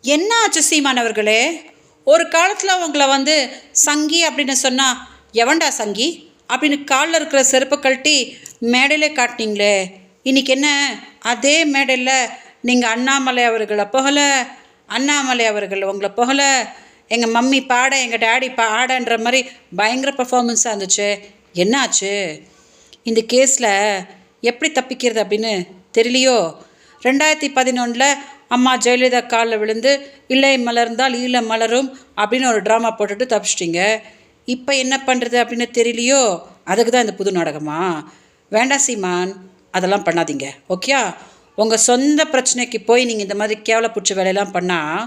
என்ன ஆச்சு சீமான் அவர்களே? ஒரு காலத்தில் உங்களை சங்கி அப்படின்னு சொன்னால் எவன்டா சங்கி அப்படின்னு காலில் இருக்கிற செருப்பை கழட்டி மேடையில் காட்டினீங்களே, இன்றைக்கி என்ன அதே மேடையில் நீங்கள் அண்ணாமலை அவர்களை புகழ, அண்ணாமலை அவர்கள் உங்களை புகழ, எங்கள் மம்மி பாட எங்கள் டேடி பாடன்ற மாதிரி பயங்கர பர்ஃபார்மன்ஸாக இருந்துச்சு. என்னாச்சு? இந்த கேஸில் எப்படி தப்பிக்கிறது அப்படின்னு தெரியலையோ? 2011 அம்மா ஜெயலலிதா காலில் விழுந்து இல்லை மலர்ந்தால் ஈழ மலரும் அப்படின்னு ஒரு ட்ராமா போட்டுட்டு தப்பிச்சிட்டிங்க. இப்போ என்ன பண்ணுறது அப்படின்னு தெரியலையோ? அதுக்கு தான் இந்த புது நாடகமா? வேண்டாம் சீமான், அதெல்லாம் பண்ணாதீங்க. ஓகே? உங்கள் சொந்த பிரச்சனைக்கு போய் நீங்கள் இந்த மாதிரி கேவலப்பிடிச்ச வேலையெல்லாம் பண்ணால்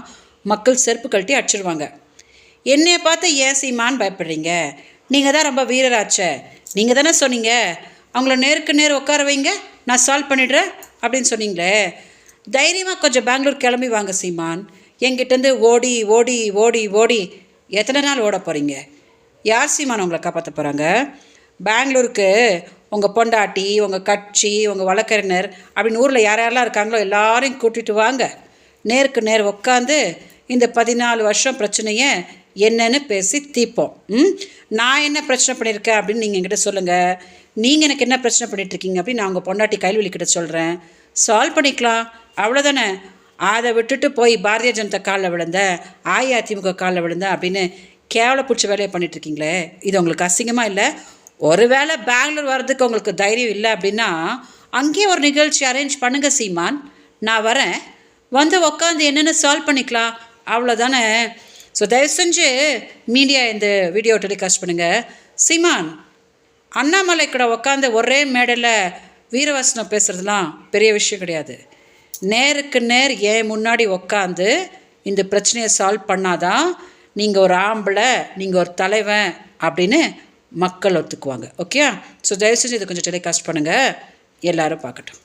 மக்கள் செருப்பு கழட்டி அடிச்சிடுவாங்க. என்னையை பார்த்து ஏன் சீமான் பயப்படுறீங்க? நீங்கள் தான் ரொம்ப வீரராச்சே. நீங்கள் தானே சொன்னீங்க அவங்கள நேருக்கு நேர் உட்கார வைங்க, நான் சால்வ் பண்ணிடுறேன் அப்படின்னு சொன்னீங்களே. தைரியமாக கொஞ்சம் பெங்களூர் கிளம்பி வாங்க சீமான். என்கிட்டேருந்து ஓடி ஓடி ஓடி ஓடி எத்தனை நாள் ஓட போகிறீங்க? யார் சீமான் உங்களை காப்பாற்ற போகிறாங்க? பெங்களூருக்கு உங்கள் பொண்டாட்டி, உங்கள் கட்சி, உங்கள் வழக்கறிஞர் அப்படின்னு ஊரில் யாரெல்லாம் இருக்காங்களோ எல்லாரையும் கூட்டிகிட்டு வாங்க. நேருக்கு நேர் உட்காந்து இந்த 14 வருஷம் பிரச்சனையை என்னன்னு பேசி தீர்ப்போம். நான் என்ன பிரச்சனை பண்ணியிருக்கேன் அப்படின்னு நீங்கள் என்கிட்ட சொல்லுங்கள். நீங்கள் எனக்கு என்ன பிரச்சனை பண்ணிகிட்ருக்கீங்க அப்படின்னு நான் உங்கள் பொண்டாட்டி கைல்வெளிக்கிட்ட சொல்கிறேன். சால்வ் பண்ணிக்கலாம், அவ்வளோதானே. அதை விட்டுட்டு போய் பாரதிய ஜனதா காலில் விழுந்தேன், அஇஅதிமுக காலில் விழுந்தேன் அப்படின்னு கேவலப்பிடிச்ச வேலையை பண்ணிகிட்ருக்கீங்களே, இது உங்களுக்கு அசிங்கமாக இல்லை? ஒருவேளை பெங்களூர் வர்றதுக்கு உங்களுக்கு தைரியம் இல்லை அப்படின்னா அங்கேயே ஒரு நிகழ்ச்சி அரேஞ்ச் பண்ணுங்கள் சீமான். நான் வரேன், உட்காந்து என்னென்னு சால்வ் பண்ணிக்கலாம், அவ்வளோதானே. ஸோ தயவு செஞ்சு மீடியா இந்த வீடியோ டெலிகாஸ்ட் பண்ணுங்கள். சீமான், அண்ணாமலை கூட உட்காந்து ஒரே மேடையில் வீரவசனம் பேசுகிறதுலாம் பெரிய விஷயம் கிடையாது. நேருக்கு நேர் ஏன் முன்னாடி உட்காந்து இந்த பிரச்சனையை சால்வ் பண்ணாதான் நீங்கள் ஒரு ஆம்பளை, நீங்கள் ஒரு தலைவன் அப்படின்னு மக்கள் ஒத்துக்குவாங்க. ஓகே? ஸோ தயவு செஞ்சு இதை கொஞ்சம் டெலிகாஸ்ட் பண்ணுங்கள், எல்லோரும் பார்க்கட்டும்.